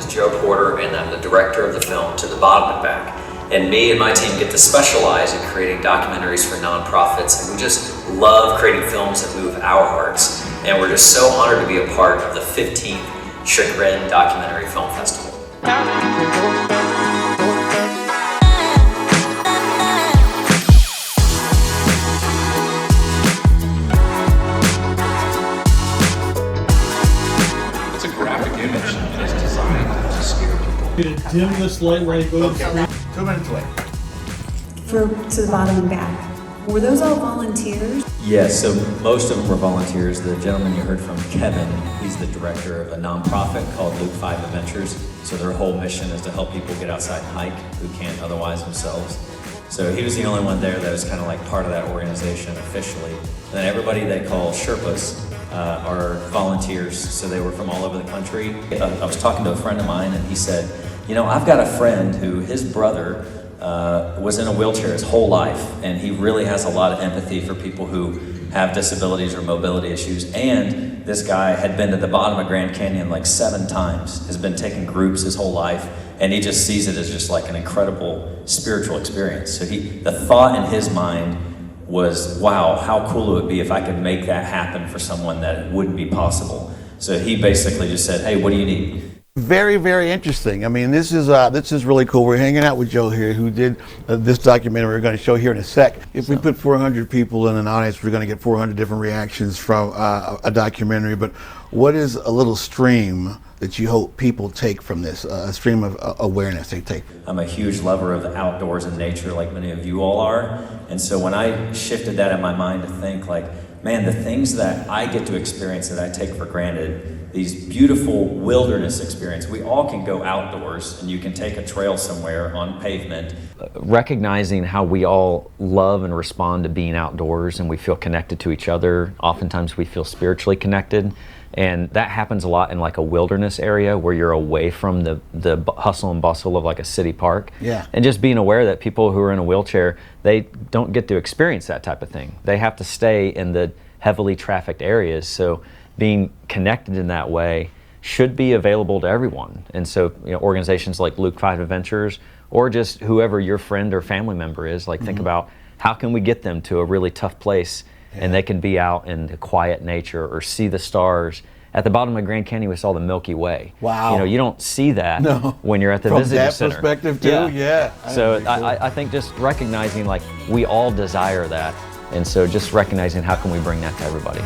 is Joe Porter, and I'm the director of the film To the Bottom and Back. And me and my team get to specialize in creating documentaries for nonprofits, and we just love creating films that move our hearts. And we're just so honored to be a part of the 15th Chagrin Documentary Film Festival. It's a graphic image and it's designed to scare people. Could it dim this light when I go to the screen? 2 minutes late. For To the Bottom and Back. Were those all volunteers? Yes, so most of them were volunteers. The gentleman you heard from, Kevin, he's the director of a nonprofit called Luke 5 Adventures. So their whole mission is to help people get outside and hike who can't otherwise themselves. So he was the only one there that was kind of like part of that organization officially. And then everybody they call Sherpas are volunteers, so they were from all over the country. I was talking to a friend of mine and he said, you know, I've got a friend who his brother was in a wheelchair his whole life, and he really has a lot of empathy for people who have disabilities or mobility issues. And this guy had been to the bottom of Grand Canyon like 7 times, has been taking groups his whole life, and he just sees it as just like an incredible spiritual experience. So the thought in his mind was, wow, how cool it would be if I could make that happen for someone that it wouldn't be possible. So he basically just said, hey, what do you need? Very, very interesting. I mean, this is really cool. We're hanging out with Joe here, who did this documentary we're going to show here in a sec. If we put 400 people in an audience, we're going to get 400 different reactions from a documentary. But what is a little stream that you hope people take from this, a stream of awareness they take? I'm a huge lover of the outdoors and nature, like many of you all are. And so when I shifted that in my mind to think like, man, the things that I get to experience that I take for granted, these beautiful wilderness experiences. We all can go outdoors and you can take a trail somewhere on pavement. Recognizing how we all love and respond to being outdoors and we feel connected to each other. Oftentimes we feel spiritually connected, and that happens a lot in like a wilderness area where you're away from the hustle and bustle of like a city park. Yeah. And just being aware that people who are in a wheelchair, they don't get to experience that type of thing. They have to stay in the heavily trafficked areas. So being connected in that way should be available to everyone. And so, you know, organizations like Luke 5 Adventures, or just whoever your friend or family member is, like think about how can we get them to a really tough place and they can be out in the quiet nature or see the stars. At the bottom of Grand Canyon, we saw the Milky Way. Wow. You know, you don't see that when you're at the From visitor that center. perspective too, yeah. So I think just recognizing like we all desire that. And so just recognizing how can we bring that to everybody.